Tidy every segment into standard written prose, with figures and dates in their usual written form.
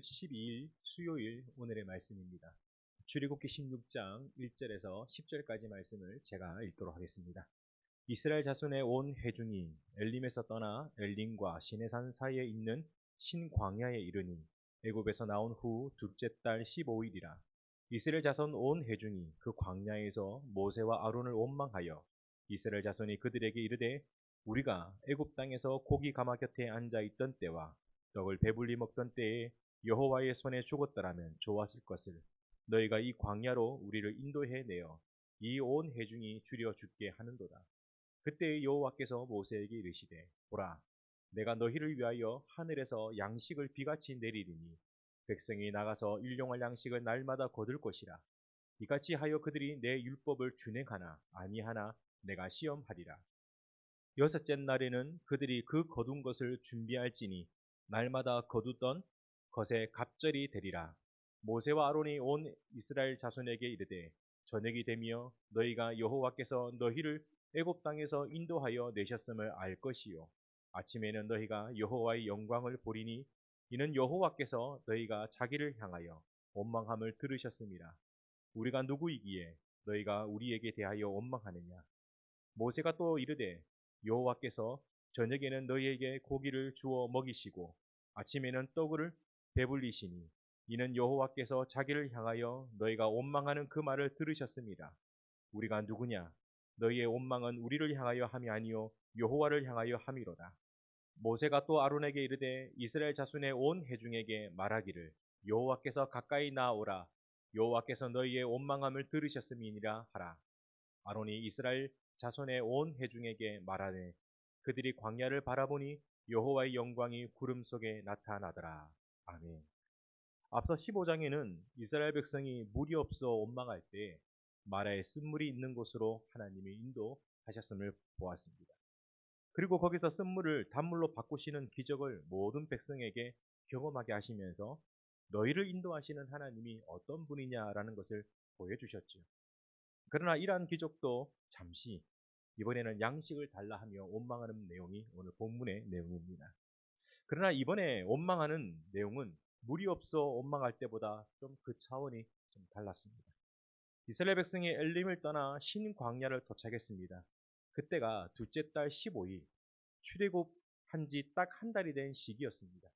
12일 수요일 오늘의 말씀입니다. 출애굽기 16장 1절에서 10절까지 말씀을 제가 읽도록 하겠습니다. 이스라엘 자손의 온 회중이 엘림에서 떠나 엘림과 시내산 사이에 있는 신광야에 이르니 애굽에서 나온 후 둘째 달 15일이라. 이스라엘 자손 온 회중이 그 광야에서 모세와 아론을 원망하여 이스라엘 자손이 그들에게 이르되 우리가 애굽 땅에서 고기 가마 곁에 앉아 있던 때와 떡을 배불리 먹던 때에 여호와의 손에 죽었더라면 좋았을 것을 너희가 이 광야로 우리를 인도해 내어 이 온 회중이 줄여 죽게 하는도다. 그때 여호와께서 모세에게 이르시되 보라 내가 너희를 위하여 하늘에서 양식을 비같이 내리리니 백성이 나가서 일용할 양식을 날마다 거둘 것이라. 이같이 하여 그들이 내 율법을 준행하나 아니하나 내가 시험하리라. 여섯째 날에는 그들이 그 거둔 것을 준비할지니 날마다 거두던 것에 갑절이 되리라. 모세와 아론이 온 이스라엘 자손에게 이르되 저녁이 되며 너희가 여호와께서 너희를 애굽 땅에서 인도하여 내셨음을 알 것이요 아침에는 너희가 여호와의 영광을 보리니 이는 여호와께서 너희가 자기를 향하여 원망함을 들으셨음이라. 우리가 누구이기에 너희가 우리에게 대하여 원망하느냐. 모세가 또 이르되 여호와께서 저녁에는 너희에게 고기를 주어 먹이시고 아침에는 떡을 배불리시니 이는 여호와께서 자기를 향하여 너희가 원망하는 그 말을 들으셨음이라. 우리가 누구냐. 너희의 원망은 우리를 향하여 함이 아니요 여호와를 향하여 함이로다. 모세가 또 아론에게 이르되 이스라엘 자손의 온 회중에게 말하기를 여호와께서 가까이 나아오라. 여호와께서 너희의 원망함을 들으셨음이니라 하라. 아론이 이스라엘 자손의 온 회중에게 말하되 그들이 광야를 바라보니 여호와의 영광이 구름 속에 나타나더라. 아멘. 앞서 15장에는 이스라엘 백성이 물이 없어 원망할 때 마라에 쓴물이 있는 곳으로 하나님이 인도하셨음을 보았습니다. 그리고 거기서 쓴물을 단물로 바꾸시는 기적을 모든 백성에게 경험하게 하시면서 너희를 인도하시는 하나님이 어떤 분이냐라는 것을 보여주셨죠. 그러나 이러한 기적도 잠시 이번에는 양식을 달라 하며 원망하는 내용이 오늘 본문의 내용입니다. 그러나 이번에 원망하는 내용은 물이 없어 원망할 때보다 좀 그 차원이 좀 달랐습니다. 이스라엘 백성이 엘림을 떠나 신광야를 도착했습니다. 그때가 둘째 달 15일 출애굽한 지 딱 한 달이 된 시기였습니다.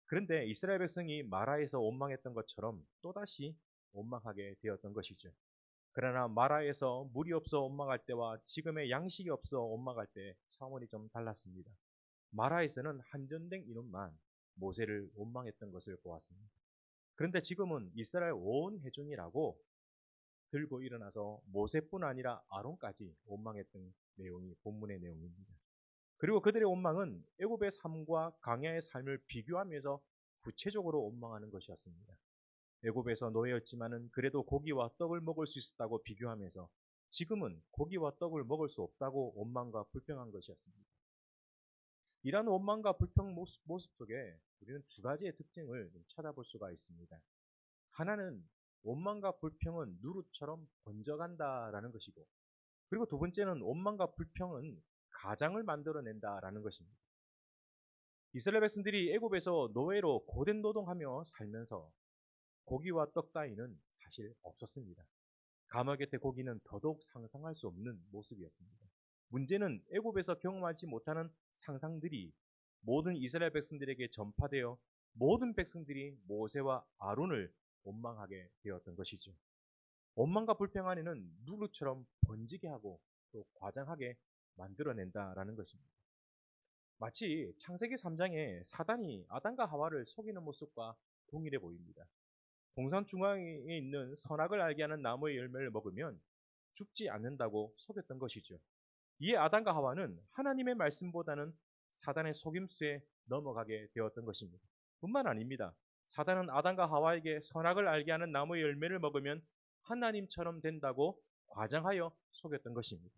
그런데 이스라엘 백성이 마라에서 원망했던 것처럼 또다시 원망하게 되었던 것이죠. 그러나 마라에서 물이 없어 원망할 때와 지금의 양식이 없어 원망할 때 차원이 좀 달랐습니다. 마라에서는 한정된 인원만 모세를 원망했던 것을 보았습니다. 그런데 지금은 이스라엘 온 회중이라고 들고 일어나서 모세뿐 아니라 아론까지 원망했던 내용이 본문의 내용입니다. 그리고 그들의 원망은 애굽의 삶과 광야의 삶을 비교하면서 구체적으로 원망하는 것이었습니다. 애굽에서 노예였지만은 그래도 고기와 떡을 먹을 수 있었다고 비교하면서 지금은 고기와 떡을 먹을 수 없다고 원망과 불평한 것이었습니다. 이러한 원망과 불평 모습 속에 우리는 두 가지의 특징을 찾아볼 수가 있습니다. 하나는 원망과 불평은 누룩처럼 번져간다라는 것이고, 그리고 두 번째는 원망과 불평은 가장을 만들어낸다라는 것입니다. 이스라엘 백성들이 애굽에서 노예로 고된 노동하며 살면서 고기와 떡 따위는 사실 없었습니다. 가마 곁에 고기는 더더욱 상상할 수 없는 모습이었습니다. 문제는 애굽에서 경험하지 못하는 상상들이 모든 이스라엘 백성들에게 전파되어 모든 백성들이 모세와 아론을 원망하게 되었던 것이죠. 원망과 불평 안에는 누룩처럼 번지게 하고 또 과장하게 만들어낸다라는 것입니다. 마치 창세기 3장에 사단이 아담과 하와를 속이는 모습과 동일해 보입니다. 동산 중앙에 있는 선악을 알게 하는 나무의 열매를 먹으면 죽지 않는다고 속였던 것이죠. 이에 아담과 하와는 하나님의 말씀보다는 사단의 속임수에 넘어가게 되었던 것입니다. 뿐만 아닙니다. 사단은 아담과 하와에게 선악을 알게 하는 나무의 열매를 먹으면 하나님처럼 된다고 과장하여 속였던 것입니다.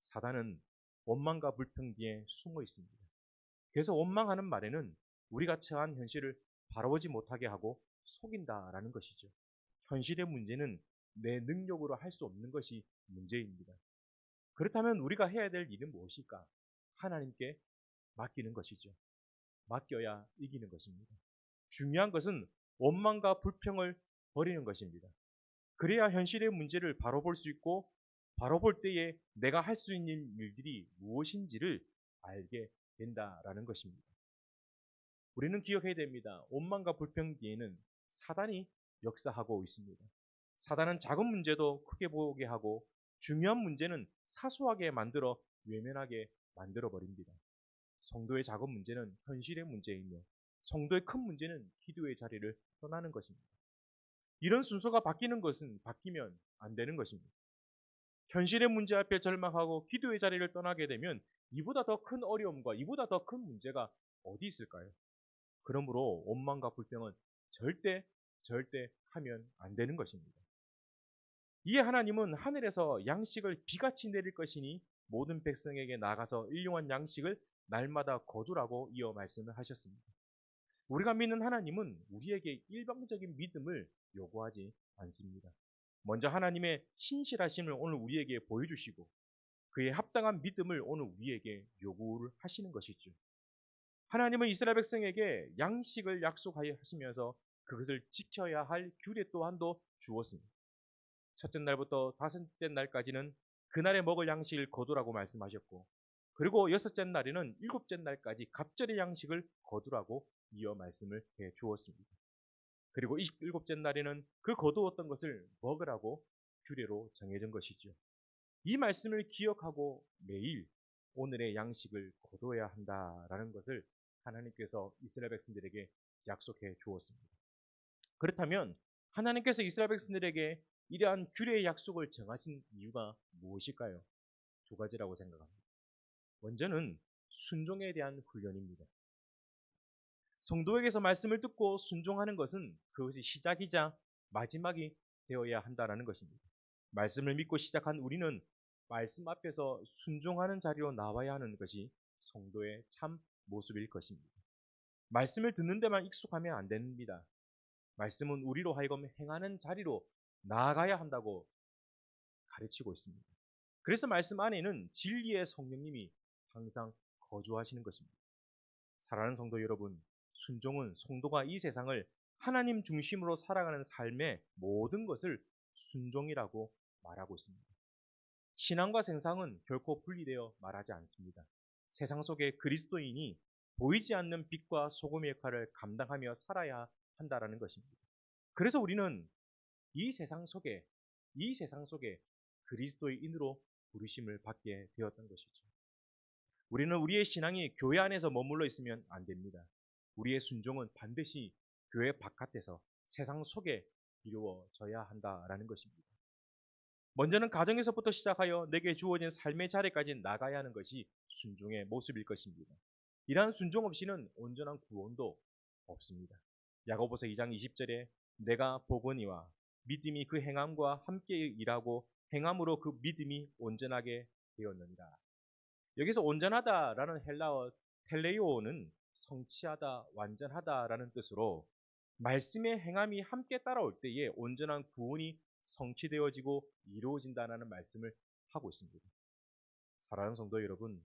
사단은 원망과 불평 뒤에 숨어 있습니다. 그래서 원망하는 말에는 우리가 처한 현실을 바라보지 못하게 하고 속인다라는 것이죠. 현실의 문제는 내 능력으로 할 수 없는 것이 문제입니다. 그렇다면 우리가 해야 될 일은 무엇일까? 하나님께 맡기는 것이죠. 맡겨야 이기는 것입니다. 중요한 것은 원망과 불평을 버리는 것입니다. 그래야 현실의 문제를 바로 볼 수 있고 바로 볼 때에 내가 할 수 있는 일들이 무엇인지를 알게 된다라는 것입니다. 우리는 기억해야 됩니다. 원망과 불평 뒤에는 사단이 역사하고 있습니다. 사단은 작은 문제도 크게 보게 하고 중요한 문제는 사소하게 만들어 외면하게 만들어 버립니다. 성도의 작은 문제는 현실의 문제이며 성도의 큰 문제는 기도의 자리를 떠나는 것입니다. 이런 순서가 바뀌면 안 되는 것입니다. 현실의 문제 앞에 절망하고 기도의 자리를 떠나게 되면 이보다 더 큰 어려움과 이보다 더 큰 문제가 어디 있을까요? 그러므로 원망과 불평은 절대 하면 안 되는 것입니다. 이에 하나님은 하늘에서 양식을 비같이 내릴 것이니 모든 백성에게 나가서 일용할 양식을 날마다 거두라고 이어 말씀을 하셨습니다. 우리가 믿는 하나님은 우리에게 일방적인 믿음을 요구하지 않습니다. 먼저 하나님의 신실하심을 오늘 우리에게 보여주시고 그의 합당한 믿음을 오늘 우리에게 요구를 하시는 것이죠. 하나님은 이스라엘 백성에게 양식을 약속하여 하시면서 그것을 지켜야 할 규례 또한도 주었습니다. 첫째 날부터 다섯째 날까지는 그날에 먹을 양식을 거두라고 말씀하셨고 그리고 여섯째 날에는 일곱째 날까지 갑절의 양식을 거두라고 이어 말씀을 해 주었습니다. 그리고 일곱째 날에는 그 거두었던 것을 먹으라고 규례로 정해진 것이죠. 이 말씀을 기억하고 매일 오늘의 양식을 거두어야 한다라는 것을 하나님께서 이스라엘 백성들에게 약속해 주었습니다. 그렇다면 하나님께서 이스라엘 백성들에게 이러한 규례의 약속을 정하신 이유가 무엇일까요? 두 가지라고 생각합니다. 먼저는 순종에 대한 훈련입니다. 성도에게서 말씀을 듣고 순종하는 것은 그것이 시작이자 마지막이 되어야 한다는 것입니다. 말씀을 믿고 시작한 우리는 말씀 앞에서 순종하는 자리로 나와야 하는 것이 성도의 참 모습일 것입니다. 말씀을 듣는 데만 익숙하면 안 됩니다. 말씀은 우리로 하여금 행하는 자리로 나아가야 한다고 가르치고 있습니다. 그래서 말씀 안에는 진리의 성령님이 항상 거주하시는 것입니다. 사랑하는 성도 여러분, 순종은 성도가 이 세상을 하나님 중심으로 살아가는 삶의 모든 것을 순종이라고 말하고 있습니다. 신앙과 세상은 결코 분리되어 말하지 않습니다. 세상 속에 그리스도인이 보이지 않는 빛과 소금의 역할을 감당하며 살아야 한다라는 것입니다. 그래서 우리는 이 세상 속에 그리스도인으로 부르심을 받게 되었던 것이죠. 우리는 우리의 신앙이 교회 안에서 머물러 있으면 안 됩니다. 우리의 순종은 반드시 교회 바깥에서 세상 속에 이루어져야 한다라는 것입니다. 먼저는 가정에서부터 시작하여 내게 주어진 삶의 자리까지 나가야 하는 것이 순종의 모습일 것입니다. 이러한 순종 없이는 온전한 구원도 없습니다. 야고보서 2장 20절에 내가 보거니와 믿음이 그 행함과 함께 일하고 행함으로 그 믿음이 온전하게 되었느니라. 여기서 온전하다라는 헬라어 텔레이오는 성취하다, 완전하다라는 뜻으로 말씀의 행함이 함께 따라올 때에 온전한 구원이 성취되어지고 이루어진다는 말씀을 하고 있습니다. 사랑하는 성도 여러분,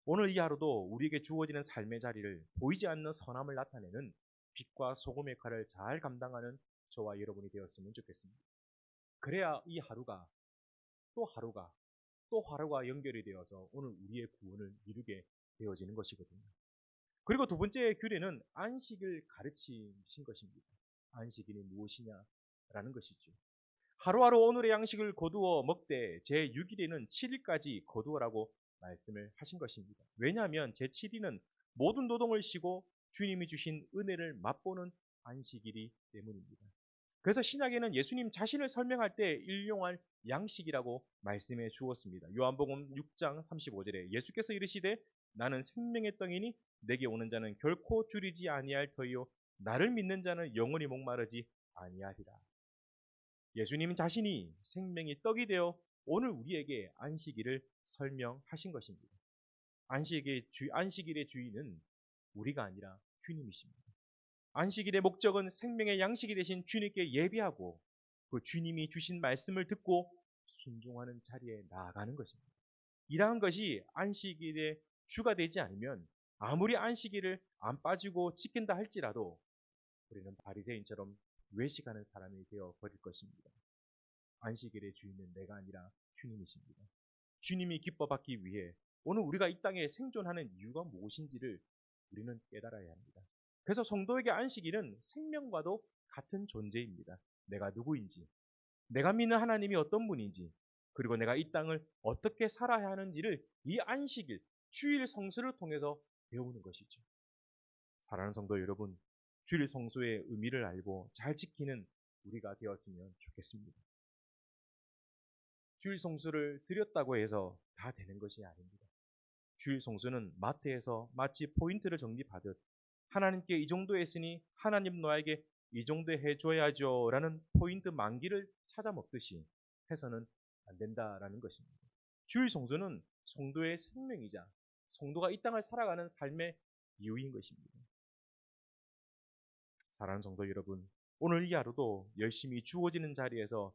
오늘 이 하루도 우리에게 주어지는 삶의 자리를 보이지 않는 선함을 나타내는 빛과 소금의 역할을 잘 감당하는 저와 여러분이 되었으면 좋겠습니다. 그래야 이 하루가 또 하루가 연결이 되어서 오늘 우리의 구원을 이루게 되어지는 것이거든요. 그리고 두 번째 규례는 안식을 가르치신 것입니다. 안식일이 무엇이냐라는 것이죠. 하루하루 오늘의 양식을 거두어 먹되 제6일에는 7일까지 거두어라고 말씀을 하신 것입니다. 왜냐하면 제7일은 모든 노동을 쉬고 주님이 주신 은혜를 맛보는 안식일이 때문입니다. 그래서 신약에는 예수님 자신을 설명할 때 일용할 양식이라고 말씀해 주었습니다. 요한복음 6장 35절에 예수께서 이르시되 나는 생명의 떡이니 내게 오는 자는 결코 줄이지 아니할 터이요 나를 믿는 자는 영원히 목마르지 아니하리라. 예수님 자신이 생명의 떡이 되어 오늘 우리에게 안식일을 설명하신 것입니다. 안식일의 주인은 우리가 아니라 주님이십니다. 안식일의 목적은 생명의 양식이 되신 주님께 예배하고 그 주님이 주신 말씀을 듣고 순종하는 자리에 나아가는 것입니다. 이러한 것이 안식일의 주가 되지 않으면 아무리 안식일을 안 빠지고 지킨다 할지라도 우리는 바리새인처럼 외식하는 사람이 되어 버릴 것입니다. 안식일의 주인은 내가 아니라 주님이십니다. 주님이 기뻐 받기 위해 오늘 우리가 이 땅에 생존하는 이유가 무엇인지를 우리는 깨달아야 합니다. 그래서 성도에게 안식일은 생명과도 같은 존재입니다. 내가 누구인지, 내가 믿는 하나님이 어떤 분인지, 그리고 내가 이 땅을 어떻게 살아야 하는지를 이 안식일, 주일 성수를 통해서 배우는 것이죠. 사랑하는 성도 여러분, 주일 성수의 의미를 알고 잘 지키는 우리가 되었으면 좋겠습니다. 주일 성수를 드렸다고 해서 다 되는 것이 아닙니다. 주일 성수는 마트에서 마치 포인트를 적립하듯 하나님께 이 정도 했으니 하나님 너에게 이 정도 해줘야죠 라는 포인트 만기를 찾아 먹듯이 해서는 안 된다라는 것입니다. 주일 성수는 성도의 생명이자 성도가 이 땅을 살아가는 삶의 이유인 것입니다. 사랑하는 성도 여러분, 오늘 이 하루도 열심히 주어지는 자리에서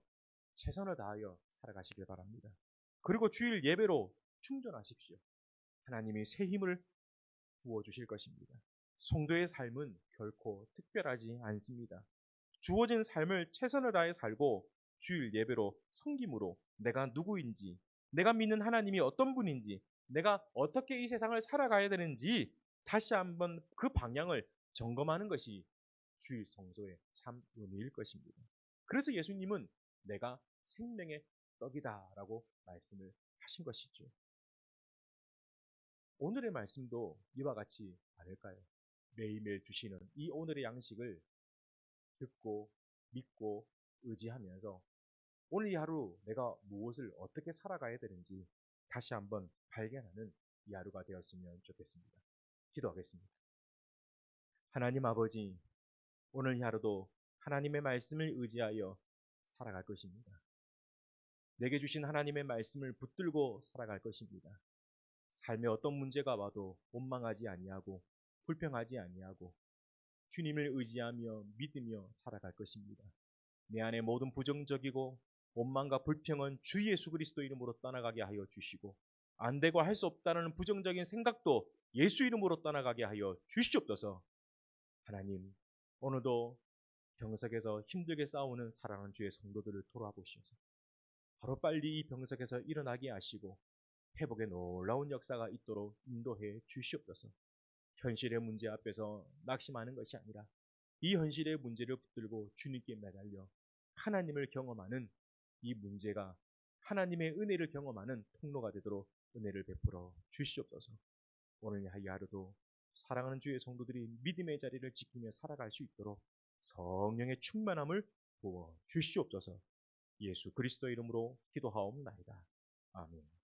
최선을 다하여 살아가시길 바랍니다. 그리고 주일 예배로 충전하십시오. 하나님이 새 힘을 부어주실 것입니다. 성도의 삶은 결코 특별하지 않습니다. 주어진 삶을 최선을 다해 살고 주일 예배로 섬김으로 내가 누구인지, 내가 믿는 하나님이 어떤 분인지, 내가 어떻게 이 세상을 살아가야 되는지 다시 한번 그 방향을 점검하는 것이 주일 성소의 참 의미일 것입니다. 그래서 예수님은 내가 생명의 떡이다라고 말씀을 하신 것이죠. 오늘의 말씀도 이와 같이 않을까요? 매일매일 주시는 이 오늘의 양식을 듣고 믿고 의지하면서 오늘 이 하루 내가 무엇을 어떻게 살아가야 되는지 다시 한번 발견하는 이 하루가 되었으면 좋겠습니다. 기도하겠습니다. 하나님 아버지, 오늘 이 하루도 하나님의 말씀을 의지하여 살아갈 것입니다. 내게 주신 하나님의 말씀을 붙들고 살아갈 것입니다. 삶에 어떤 문제가 와도 원망하지 아니하고 불평하지 아니하고 주님을 의지하며 믿으며 살아갈 것입니다. 내 안에 모든 부정적이고 원망과 불평은 주 예수 그리스도 이름으로 떠나가게 하여 주시고 안 되고 할 수 없다는 부정적인 생각도 예수 이름으로 떠나가게 하여 주시옵소서. 하나님, 오늘도 병석에서 힘들게 싸우는 사랑하는 주의 성도들을 돌아보셔서 바로 빨리 이 병석에서 일어나게 하시고 회복의 놀라운 역사가 있도록 인도해 주시옵소서. 현실의 문제 앞에서 낙심하는 것이 아니라 이 현실의 문제를 붙들고 주님께 매달려 하나님을 경험하는 이 문제가 하나님의 은혜를 경험하는 통로가 되도록 은혜를 베풀어 주시옵소서. 오늘 이 하루도 사랑하는 주의 성도들이 믿음의 자리를 지키며 살아갈 수 있도록 성령의 충만함을 부어 주시옵소서. 예수 그리스도 이름으로 기도하옵나이다. 아멘.